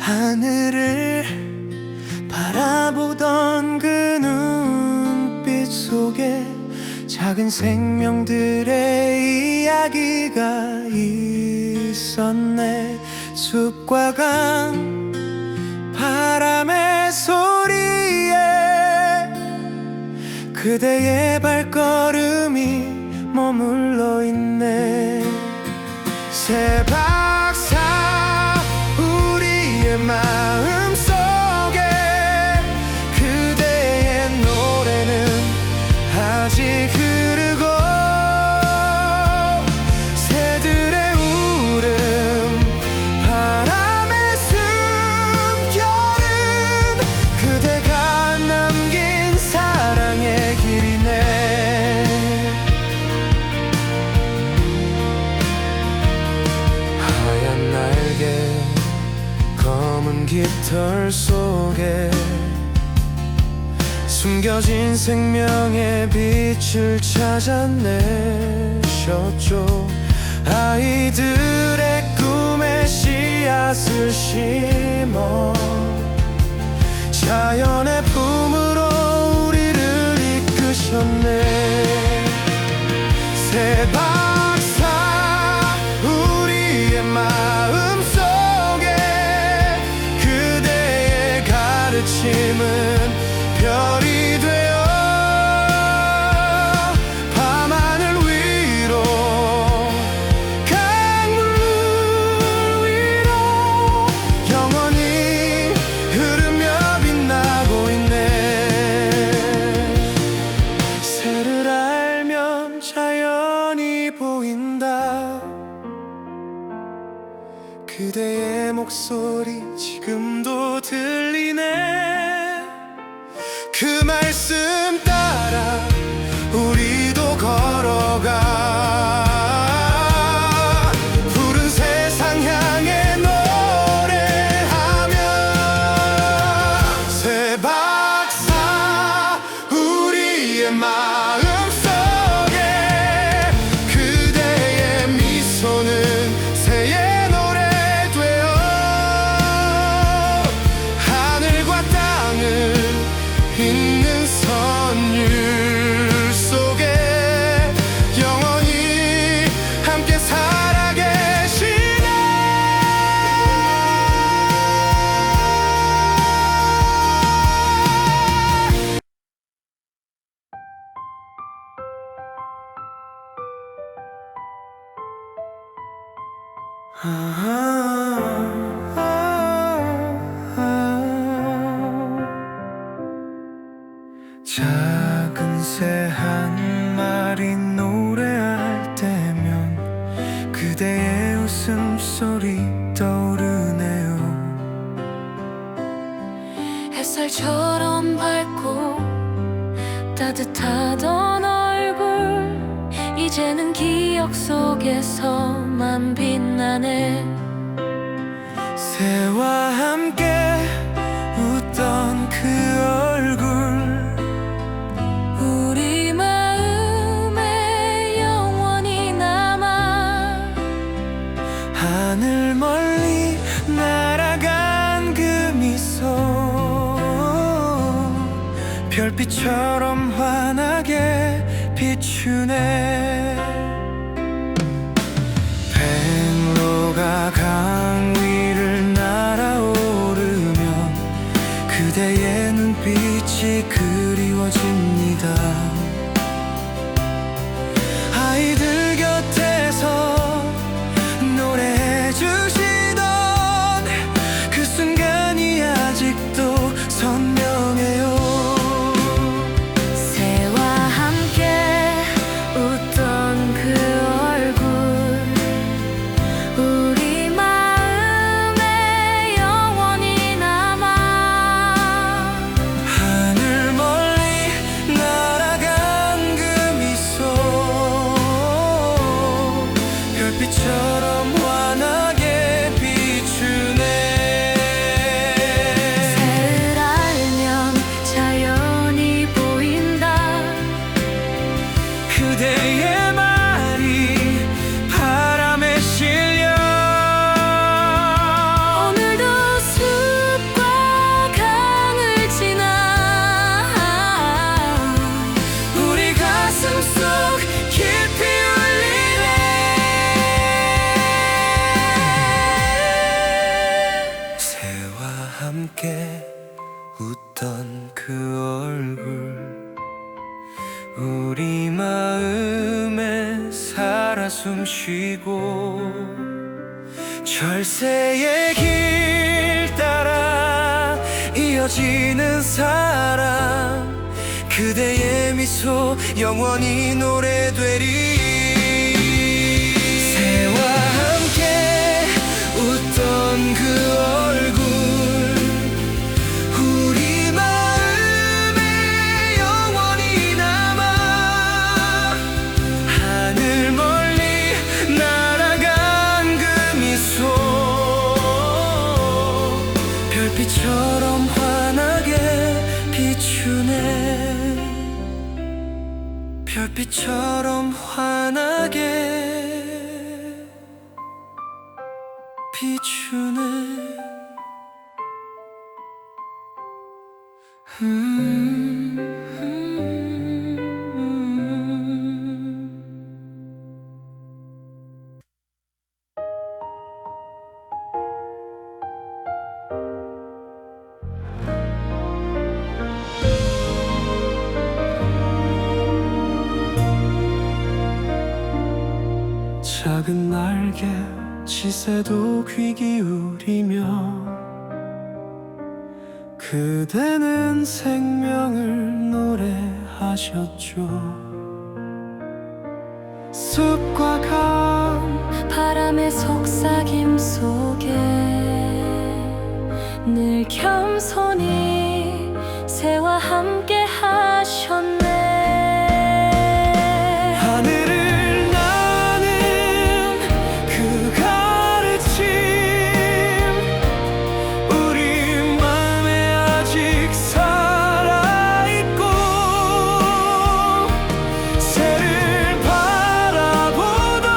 하늘을 바라보던 그 눈빛 속에 작은 생명들의 이야기가 있었네. 숲과 강, 바람의 소리에 그대의 발걸음이 머물러 있네. 새 박사 우리의 마음 속에 그대의 노래는 아직 흐르고 새들의 울음 바람에 숨겨는 그대가 남긴 사랑의 길이네. 하얀 날개 검은 깃털 속에 숨겨진 생명의 빛을 찾아내셨죠. 아이들의 꿈에 씨앗을 심어 자연의 품으로 우리를 이끄셨네. 새 박사 우리의 마음 속에 그대의 가르침은 별이 되어 밤하늘 위로 강물 위로 영원히 흐르며 빛나고 있네. 새를 알면 자연이 보인다. 그대의 목소리 지금도 들리네. 그 말씀 따라 우리도 걸어가 푸른 세상 향해 노래하며 새 박사 우리의 마음 속에 그대의 미소는 새의 노래 되어 하늘과 땅을 있는 선율 속에 영원히 함께 살아계시네. 작은 새 한 마리 노래할 때면 그대의 웃음소리 떠오르네요. 햇살처럼 밝고 따뜻하던 얼굴 이제는 기억 속에서만 빛나네. 새와 함께 웃던 그 얼굴 우리 마음에 영원히 남아 하늘 멀리 날아간 그 미소 별빛처럼 환하게 비추네. 팽로가 강 위를 날아오르면 그대의 눈빛 하나 숨쉬고 철새의 길 따라 이어지는 사랑 그대의 미소 영원히 노래되리 새와 함께 웃던 그 얼굴 우리 마음에 영원히 남아 하늘 멀리 날아간 그 미소 별빛처럼 환하게 비추네 별빛처럼 환하게 비추네 작은 날개 지새도 귀 기울이며 그대는 생명을 노래하셨죠 숲과 강 바람의 속삭임 속에 늘 겸손히 새와 함께 하셨네 하늘을 나는 그 가르침 우리 맘에 아직 살아있고 새를 바라보던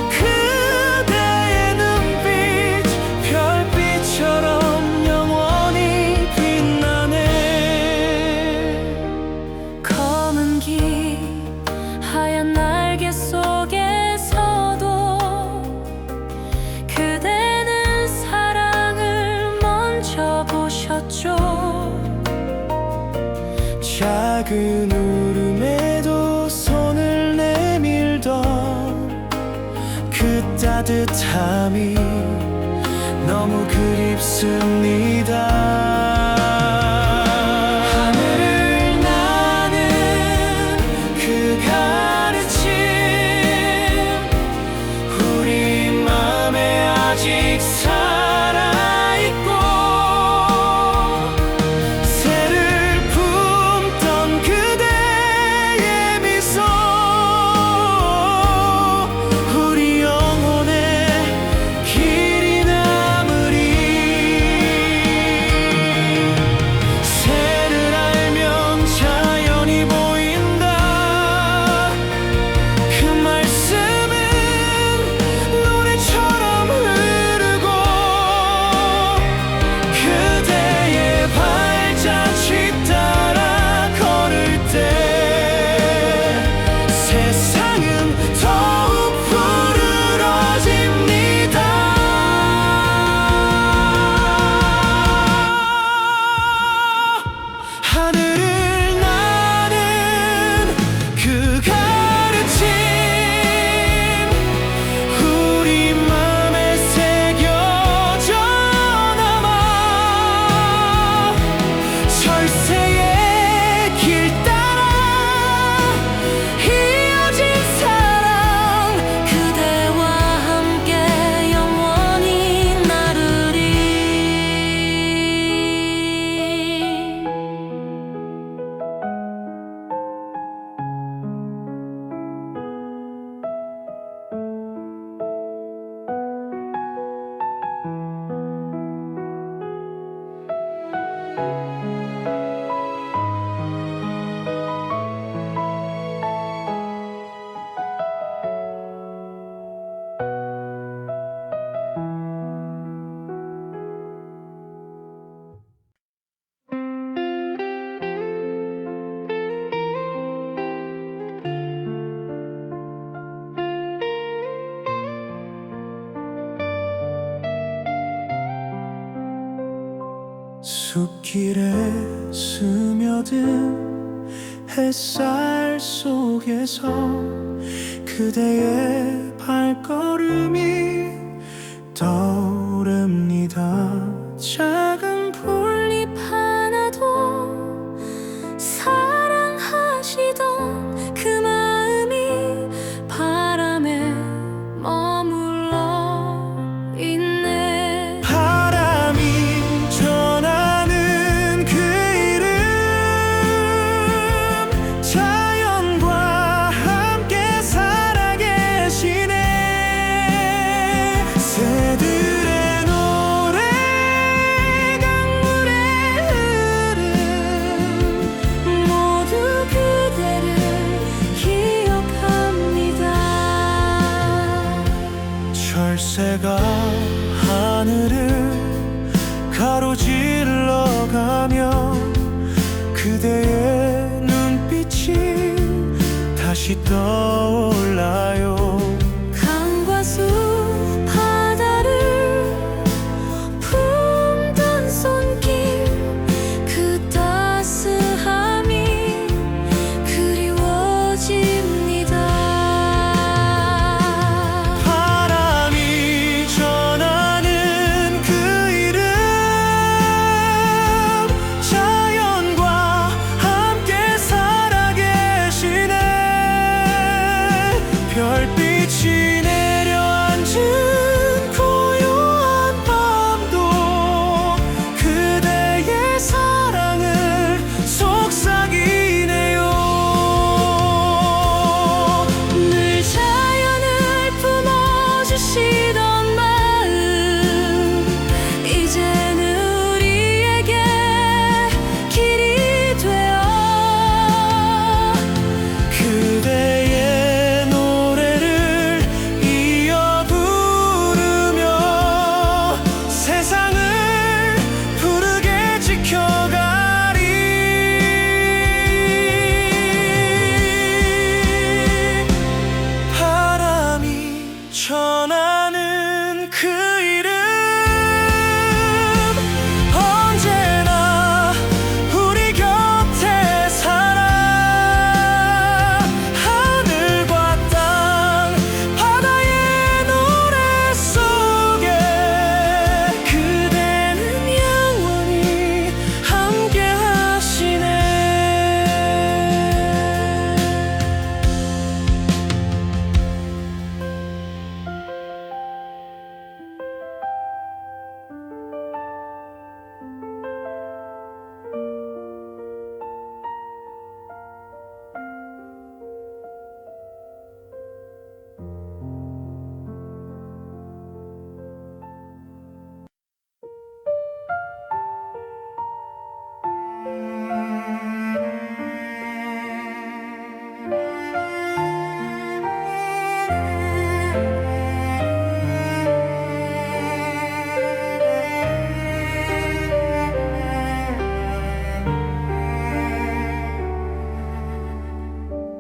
그대의 눈빛 별빛처럼 영원히 빛나네 검은 길 하얀 날개 속에서도 그대는 사랑을 먼저 보셨죠 작은 울음에도 손을 내밀던 그 따뜻함이 너무 그립습니다 하늘을 나는 그 가르침 우리 맘에 아직 살아있고 새를 품던 그대의 미소 우리 영혼의 길이 남으리 새를 알면 자연이 보인다 그 말씀은 노래처럼 흐르고 그대의 발자취 따라 걸을 때 세상은 더욱 푸르러집니다 하늘을 나는 그 가르침 우리 맘에 새겨져 남아 철새의 길 따라 이어진 사랑 그대와 함께 영원히 나르리 숲길에 스며든 햇살 속에서 그대의 발걸음이 떠오릅니다. 작은 풀잎 하나도 사랑하시던 그 마음이 바람에 머물러 있네. 바람이 전하는 그 이름, 자연과 함께 살아계시네. 새들의 노래, 강물의 흐름, 모두 그대를 기억합니다. 철새가 하늘을 가로질러 가며 그대의 눈빛이 다시 떠올라요. 강과 숲 바다를 품던 손길, 그 따스함이 그리워집니다. 바람이 전하는 그 이름, 자연과 함께 살아계시네. 별빛이 내려앉은 고요한 밤도 그대의 사랑을 속삭이네요. 늘 자연을 품어주시던 마음, 이제는 우리에게 길이 되어 그대의 노래를 이어 부르며 세상을 푸르게 지켜가리. 바람이 전하는 그 이름, 언제나 우리 곁에 살아. 하늘과 땅, 바다의 노래 속에 그대는 영원히 함께 하시네.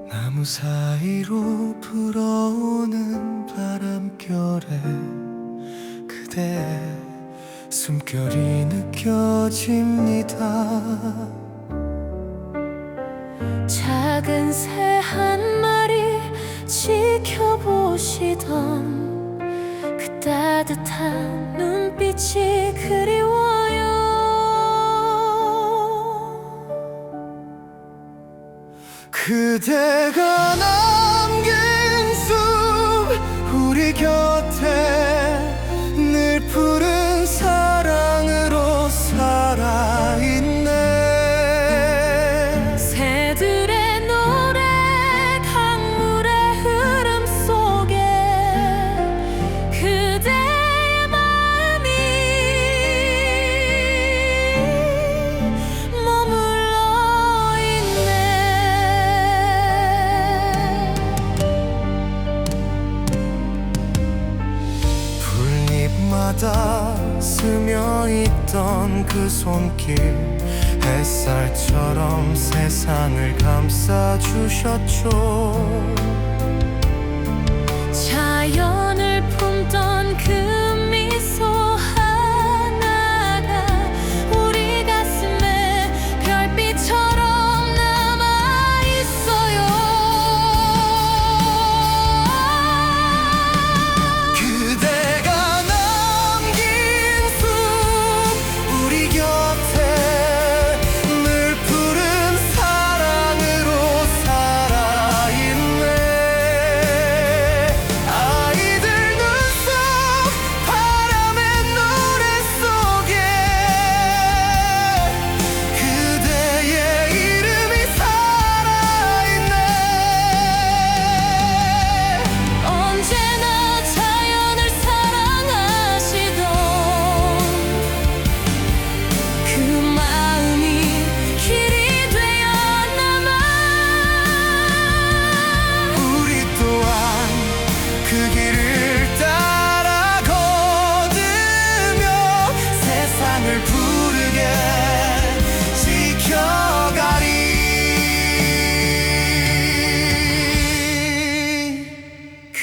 나무 사이로 불어오는 바람결에 그대 숨결이 느껴집니다. 작은 새 한 마리 지켜보시던 그 따뜻한 눈빛이 그리워요. 그대가 남긴 숲, 우리 곁에 늘 푸른 사랑으로 살아있네. 새들의 노래, 강물의 흐름 속에 그대의 마음이 머물러 있네. 풀잎마다 스며있던 그 손길, 햇살처럼 세상을 감싸주셨죠. 자연을 품던 그 미소 하나가 우리 가슴에 별빛처럼 남아있어요.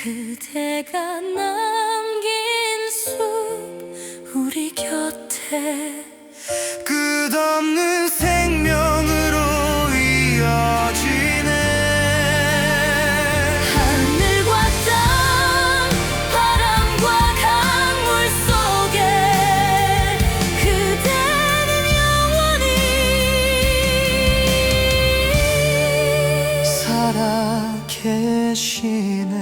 그대가 남긴 숲 우리 곁에 끝없는 생명으로 이어지네. 하늘과 땅 바람과 강물 속에 그대는 영원히 살아 계시네.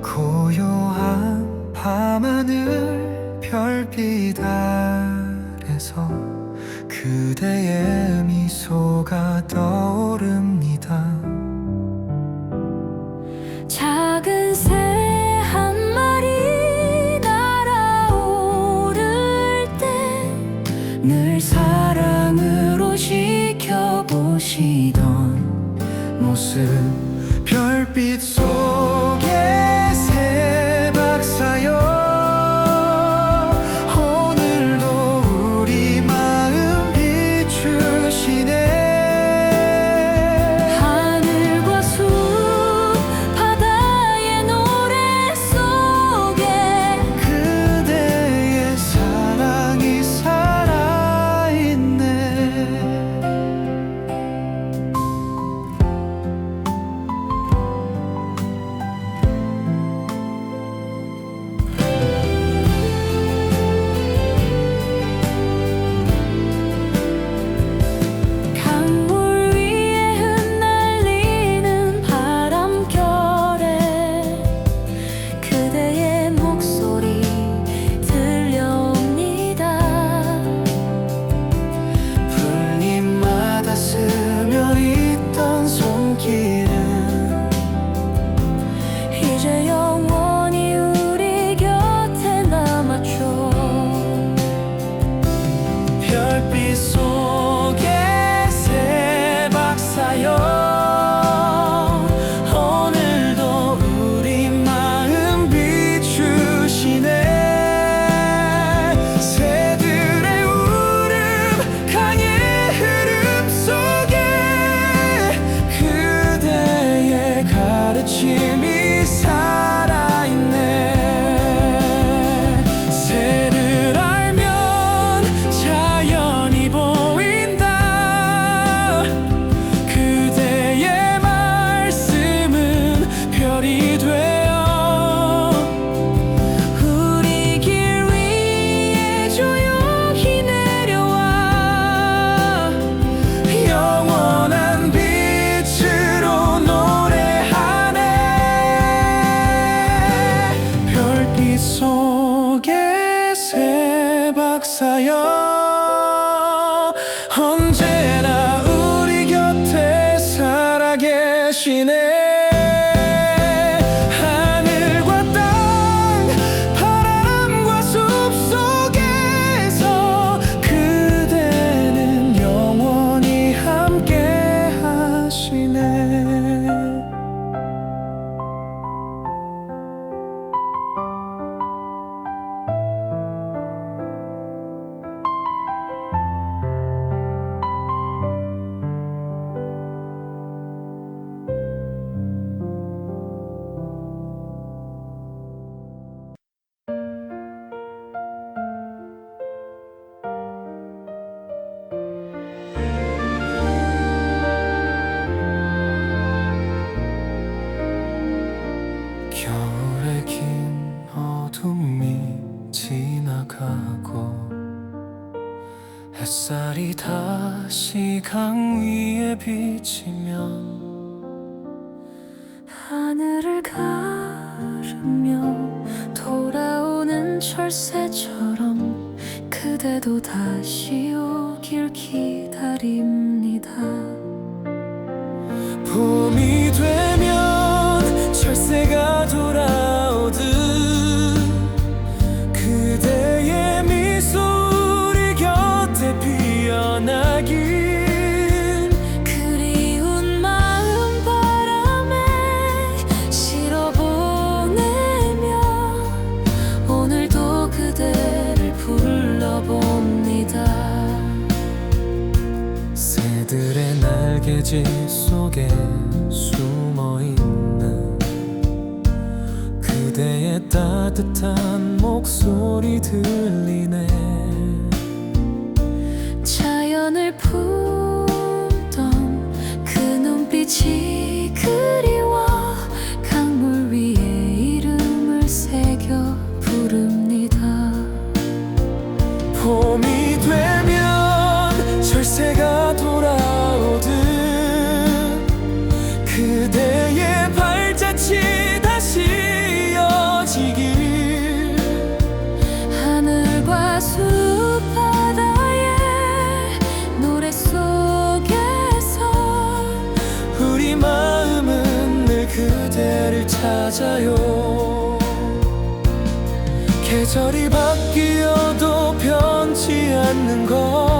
고요한 밤하늘 별빛 아래서 그대의 미소가 떠오릅니다. 작은 새 한 마리 날아오를 때 늘 사랑으로 지켜보시던 모습 별빛 속에 새 박사여 오늘도 우리 마음 비추시네. 하늘과 숲 바다의 노래 속에 그대의 사랑이 살아있네. 강물 위에 흩날리는 바람결에 그대의 목소리 들려옵니다. 풀잎마다 스며 있던 손길은 이제 영원히 우리 곁에 남았죠. 별빛 속에 새 박사여 오늘도 우리 마음 비추시네. 새들의 울음 강의 흐름 속에 그대의 가르침이 살아있네. 새를 알면 자연이 보인다. 그대의 말씀은 별이 되어 우리 길 위에 조용히 내려와 영원한 빛으로 노래하네. 별빛 속에 새 박사여 언제나 우리 곁에 살아계시네. 하늘과 땅 바람과 숲 속에서 그대는 영원히 함께 하시네. 겨울의 긴 어둠이 지나가고 햇살이 다시 강 위에 비치면 하늘을 가르며 돌아오는 철새처럼 그대도 다시 오길 기다립니다. 봄이 되면 따뜻한 목소리 들리네. 자연을 품던 그 눈빛이 그리워 강물 위에 이름을 새겨 부릅니다. 봄이 되면 철새가 돌아오듯 그대의 발자취 다시 이어지길. 하늘과 숲바다의 노래 속에서 우리 마음은 늘 그대를 찾아요. 계절이 바뀌어도 변치 않는 것